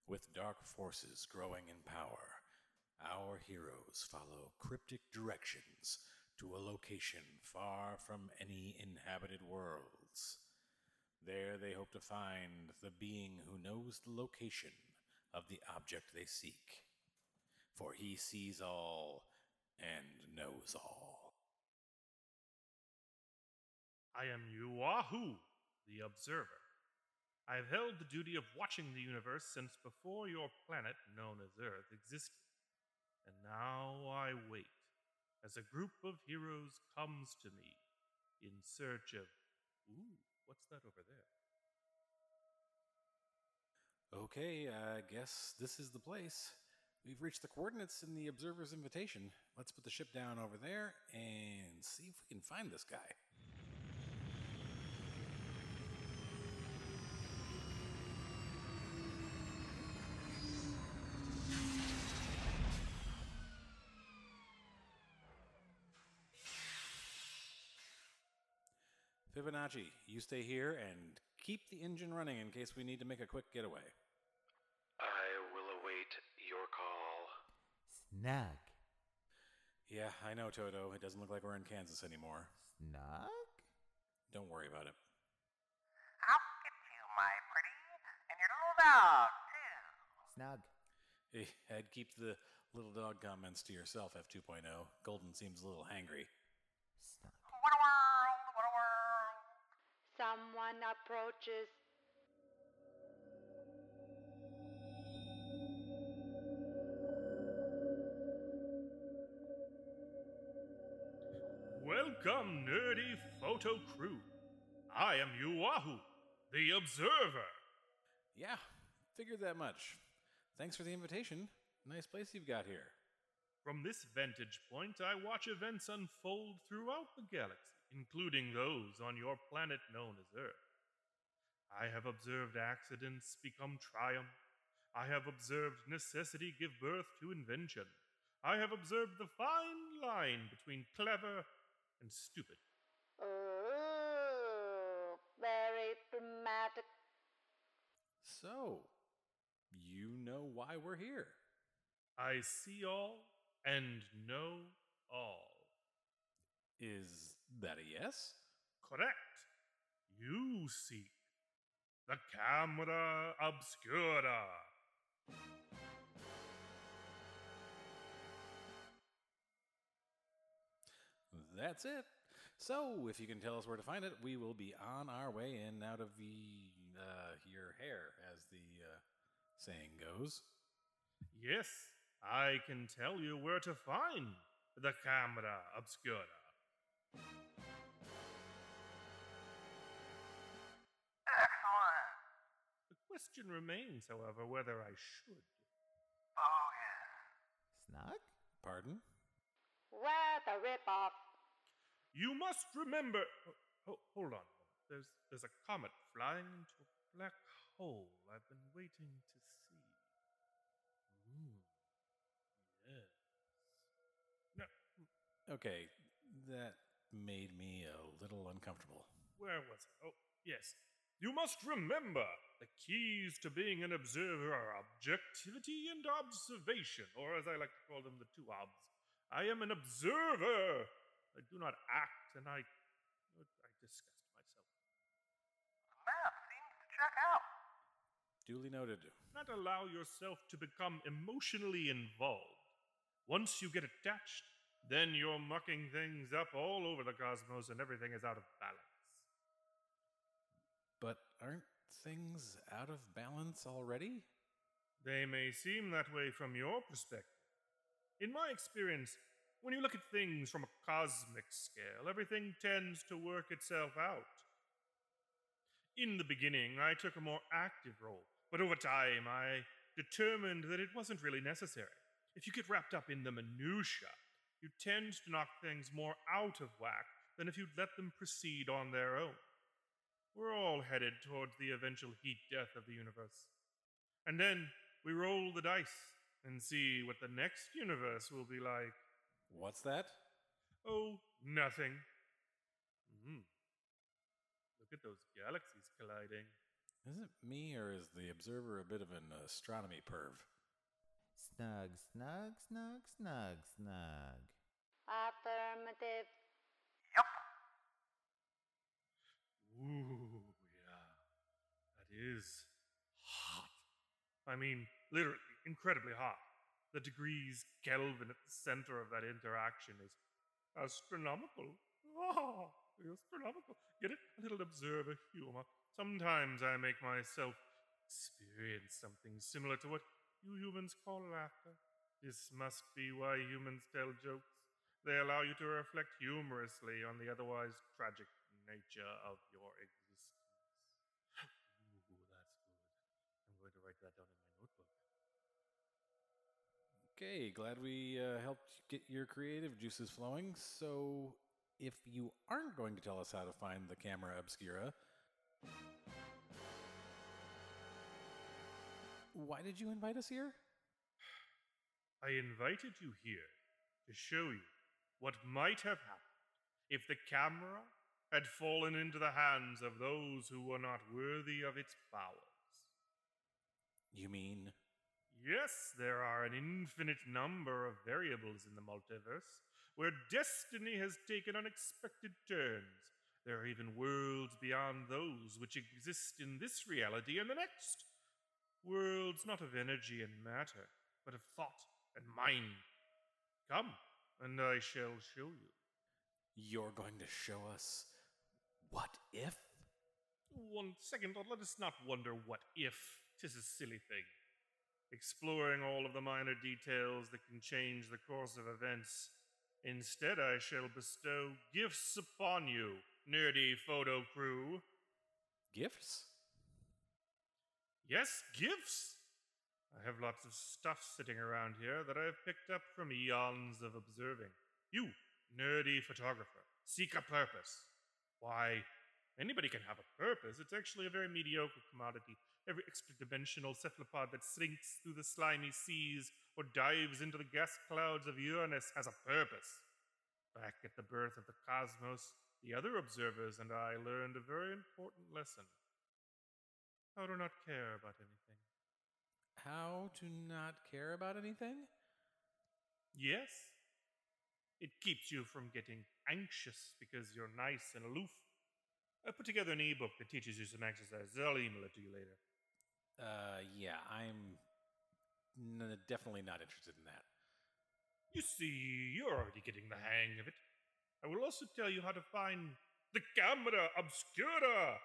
With dark forces growing in power, our heroes follow cryptic directions to a location far from any inhabited worlds. There they hope to find the being who knows the location of the object they seek. For he sees all and knows all. I am U-Wahoo, the Observer. I have held the duty of watching the universe since before your planet, known as Earth, existed. And now I wait as a group of heroes comes to me in search of... Ooh, what's that over there? Okay, I guess this is the place. We've reached the coordinates in the Observer's invitation. Let's put the ship down over there and see if we can find this guy. Fibonacci, you stay here and keep the engine running in case we need to make a quick getaway. I will await your call. Snug. Yeah, I know, Toto. It doesn't look like we're in Kansas anymore. Snug? Don't worry about it. I'll get you, my pretty, and your little dog, too. Snug. Hey, I'd keep the little dog comments to yourself, F2.0. Golden seems a little hangry. Snug. What a world, what a world. Someone approaches. Welcome, nerdy photo crew. I am U-Wahoo, the Observer. Yeah, figured that much. Thanks for the invitation. Nice place you've got here. From this vantage point, I watch events unfold throughout the galaxy, including those on your planet known as Earth. I have observed accidents become triumph. I have observed necessity give birth to invention. I have observed the fine line between clever and stupid. Oh, very dramatic. So, you know why we're here. I see all and know all. Is that a yes? Correct. You seek the camera obscura. That's it. So, if you can tell us where to find it, we will be on our way in out of your hair, as the saying goes. Yes, I can tell you where to find the camera obscura. Excellent. The question remains, however, whether I should. Oh, yeah. Snug? Pardon? What a ripoff. You must remember. Hold on. There's a comet flying into a black hole I've been waiting to see. Yes. No, Okay, that made me a little uncomfortable. where was it? Oh, yes. You must remember the keys to being an observer are objectivity and observation, or as I like to call them, the two obs. I am an observer. I do not act, and I disgust myself. The map seems to check out. Duly noted. Not allow yourself to become emotionally involved. Once you get attached, then you're mucking things up all over the cosmos and everything is out of balance. But aren't things out of balance already? They may seem that way from your perspective. In my experience, when you look at things from a cosmic scale, everything tends to work itself out. In the beginning, I took a more active role, but over time, I determined that it wasn't really necessary. If you get wrapped up in the minutiae, you tend to knock things more out of whack than if you'd let them proceed on their own. We're all headed towards the eventual heat death of the universe. And then we roll the dice and see what the next universe will be like. What's that? Oh, nothing. The Look at those galaxies colliding. Is it me, or is the observer a bit of an astronomy perv? Snug, snug, snug, snug, snug. Affirmative. Ooh, yeah. That is hot. I mean, literally, incredibly hot. The degrees Kelvin at the center of that interaction is astronomical. Oh, astronomical. Get it? A little observer humor. Sometimes I make myself experience something similar to what you humans call laughter. This must be why humans tell jokes. They allow you to reflect humorously on the otherwise tragic nature of your existence. Ooh, that's good. I'm going to write that down in my notebook. Okay, glad we helped get your creative juices flowing. So, if you aren't going to tell us how to find the camera obscura, why did you invite us here? I invited you here to show you what might have happened if the camera had fallen into the hands of those who were not worthy of its powers. You mean? Yes, there are an infinite number of variables in the multiverse where destiny has taken unexpected turns. There are even worlds beyond those which exist in this reality and the next. Worlds not of energy and matter, but of thought and mind. Come, and I shall show you. You're going to show us what if? 1 second, let us not wonder what if. 'Tis a silly thing. Exploring all of the minor details that can change the course of events. Instead, I shall bestow gifts upon you, nerdy photo crew. Gifts? Yes, gifts! I have lots of stuff sitting around here that I have picked up from eons of observing. You, nerdy photographer, seek a purpose. Why, anybody can have a purpose. It's actually a very mediocre commodity. Every extra-dimensional cephalopod that slinks through the slimy seas or dives into the gas clouds of Uranus has a purpose. Back at the birth of the cosmos, the other observers and I learned a very important lesson. How to not care about anything. How to not care about anything? Yes. It keeps you from getting anxious because you're nice and aloof. I put together an ebook that teaches you some exercises. I'll email it to you later. Yeah, I'm definitely not interested in that. You see, you're already getting the hang of it. I will also tell you how to find the camera obscura.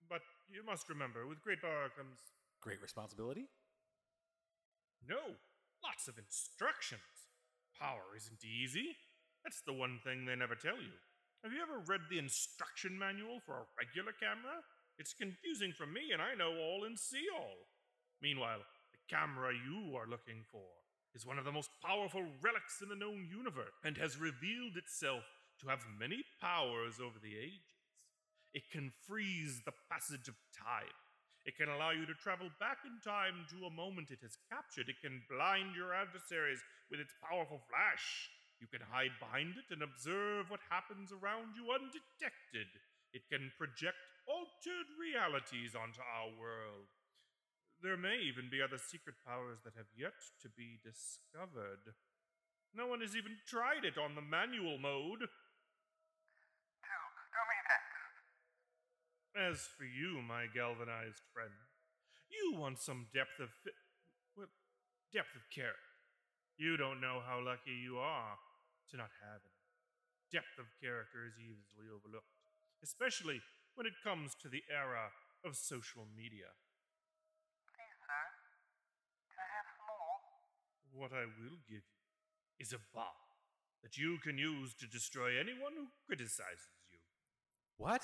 But you must remember, with great power comes... Great responsibility? No, lots of instructions. Power isn't easy. That's the one thing they never tell you. Have you ever read the instruction manual for a regular camera? It's confusing for me, and I know all and see all. Meanwhile, the camera you are looking for is one of the most powerful relics in the known universe and has revealed itself to have many powers over the ages. It can freeze the passage of time. It can allow you to travel back in time to a moment it has captured. It can blind your adversaries with its powerful flash. You can hide behind it and observe what happens around you undetected. It can project altered realities onto our world. There may even be other secret powers that have yet to be discovered. No one has even tried it on the manual mode. Do me next. As for you, my galvanized friend, you want some depth of depth of character. You don't know how lucky you are to not have any. Depth of character is easily overlooked, especially when it comes to the era of social media. Please, sir. Can I have some more? What I will give you is a bomb that you can use to destroy anyone who criticizes you. What?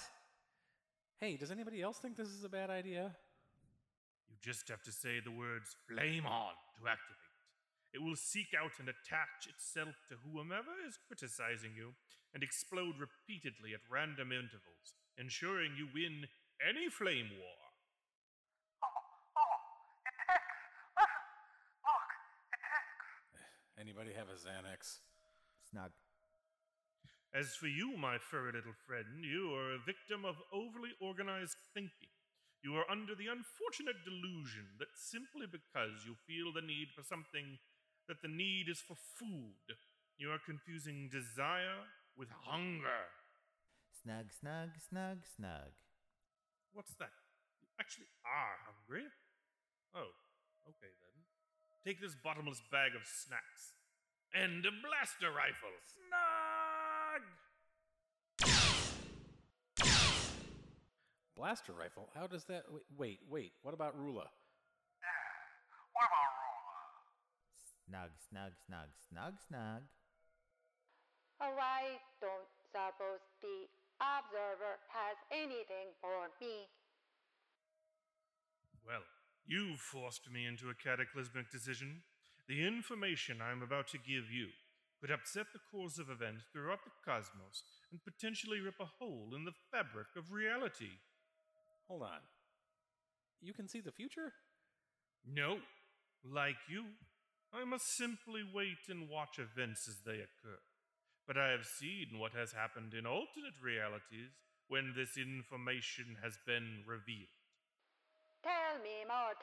Hey, does anybody else think this is a bad idea? You just have to say the words "flame on" to activate it. It will seek out and attach itself to whomever is criticizing you and explode repeatedly at random intervals, ensuring you win any flame war. It ticks. Listen. Look, it ticks. Anybody have a Xanax? Snug. As for you, my furry little friend, you are a victim of overly organized thinking. You are under the unfortunate delusion that simply because you feel the need for something, that the need is for food. You are confusing desire with hunger. Snug, snug, snug, snug. What's that? You actually are hungry? Oh, okay then. Take this bottomless bag of snacks. And a blaster rifle. Blaster rifle? How does that. Wait. What about Rula? What about Rula? Snug, snug, snug, snug, snug. I don't suppose the observer has anything for me. Well, you forced me into a cataclysmic decision. The information I'm about to give you could upset the course of events throughout the cosmos and potentially rip a hole in the fabric of reality. Hold on. You can see the future? No, like you, I must simply wait and watch events as they occur. But I have seen what has happened in alternate realities when this information has been revealed. Tell me more.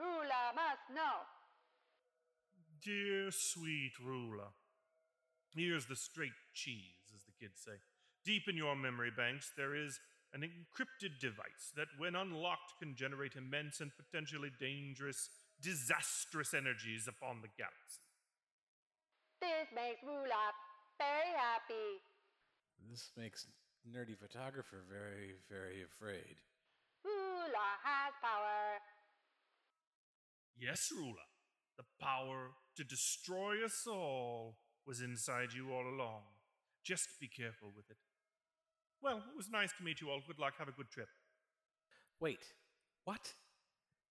Rula must know. Dear sweet ruler, here's the straight cheese, as the kids say. Deep in your memory banks, there is an encrypted device that, when unlocked, can generate immense and potentially dangerous, disastrous energies upon the galaxy. This makes Rula very happy. This makes Nerdy Photographer very, very afraid. Rula has power. Yes, ruler, the power to destroy us all was inside you all along. Just be careful with it. Well, it was nice to meet you all. Good luck. Have a good trip. Wait, what?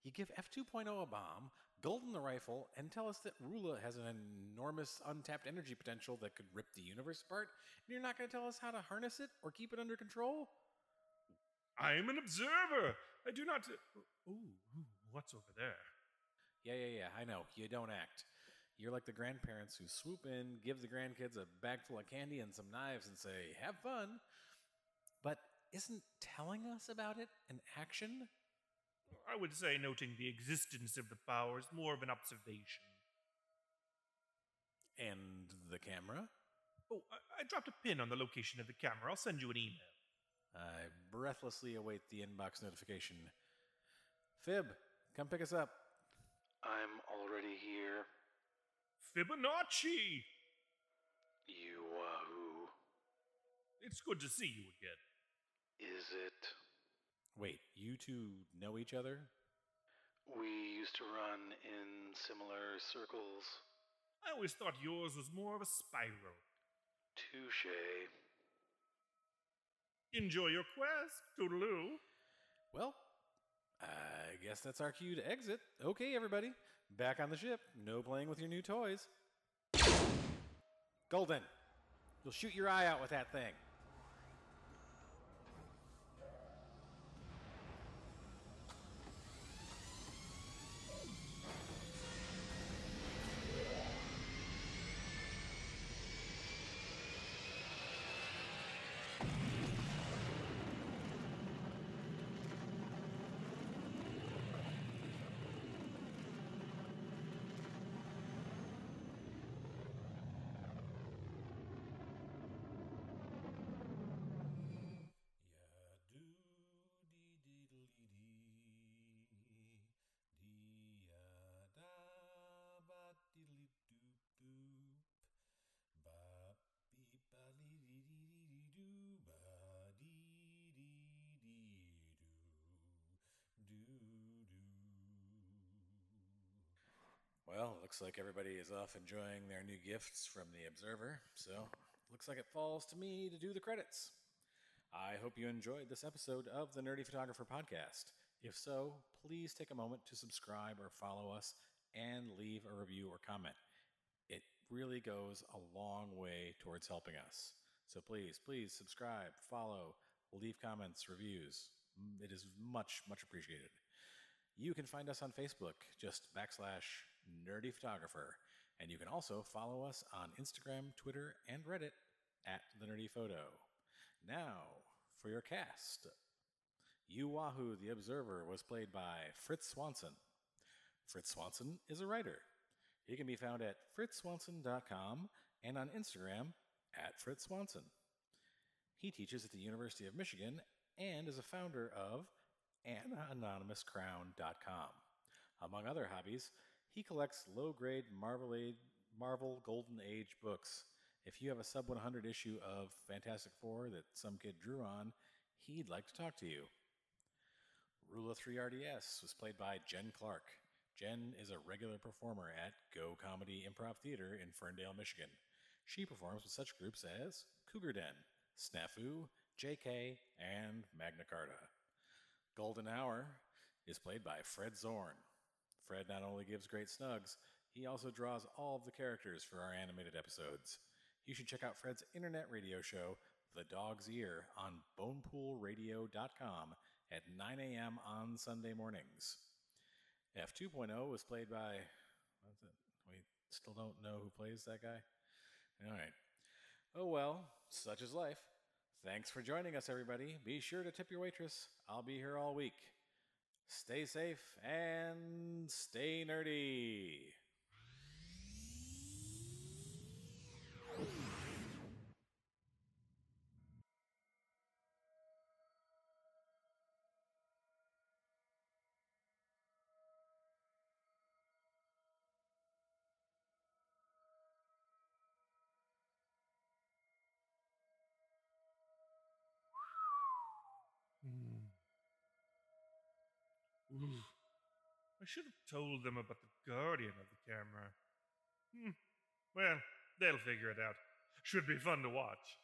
You give F2.0 a bomb, Golden the rifle, and tell us that Rula has an enormous untapped energy potential that could rip the universe apart, and you're not going to tell us how to harness it or keep it under control? I am an observer. I do not. What's over there? Yeah, I know. You don't act. You're like the grandparents who swoop in, give the grandkids a bag full of candy and some knives and say, have fun. But isn't telling us about it an action? I would say noting the existence of the power is more of an observation. And the camera? Oh, I dropped a pin on the location of the camera. I'll send you an email. I breathlessly await the inbox notification. Fib, come pick us up. I'm already here. Fibonacci! U-Wahoo. It's good to see you again. Is it? Wait, you two know each other? We used to run in similar circles. I always thought yours was more of a spiral. Touche. Enjoy your quest, Toodaloo. Well, I guess that's our cue to exit. Okay, everybody, back on the ship. No playing with your new toys. Golden, you'll shoot your eye out with that thing. Well, looks like everybody is off enjoying their new gifts from the Observer, so looks like it falls to me to do the credits. I hope you enjoyed this episode of the Nerdy Photographer Podcast. If so, please take a moment to subscribe or follow us and leave a review or comment. It really goes a long way towards helping us. So please subscribe, follow, leave comments, reviews. It is much, much appreciated. You can find us on Facebook, just /Nerdy Photographer. And you can also follow us on Instagram, Twitter, and Reddit at the Nerdy Photo. Now, for your cast. U-Wahoo the Observer was played by Fritz Swanson. Fritz Swanson is a writer. He can be found at fritzswanson.com and on Instagram at Fritz Swanson. He teaches at the University of Michigan and is a founder of anonymous.crown.com. Among other hobbies, he collects low-grade Marvel Golden Age books. If you have a sub 100 issue of Fantastic Four that some kid drew on, he'd like to talk to you. Rule of 3 RDS was played by Jen Clark. Jen is a regular performer at Go Comedy Improv Theater in Ferndale, Michigan. She performs with such groups as Cougar Den, Snafu, JK, and Magna Carta. Golden Hour is played by Fred Zorn. Fred not only gives great snugs, he also draws all of the characters for our animated episodes. You should check out Fred's internet radio show, The Dog's Ear, on bonepoolradio.com at 9 a.m. on Sunday mornings. F2.0 was played by... We still don't know who plays that guy? All right. Oh well, such is life. Thanks for joining us, everybody. Be sure to tip your waitress. I'll be here all week. Stay safe and stay nerdy. Ooh. I should have told them about the guardian of the camera. Well, they'll figure it out. Should be fun to watch.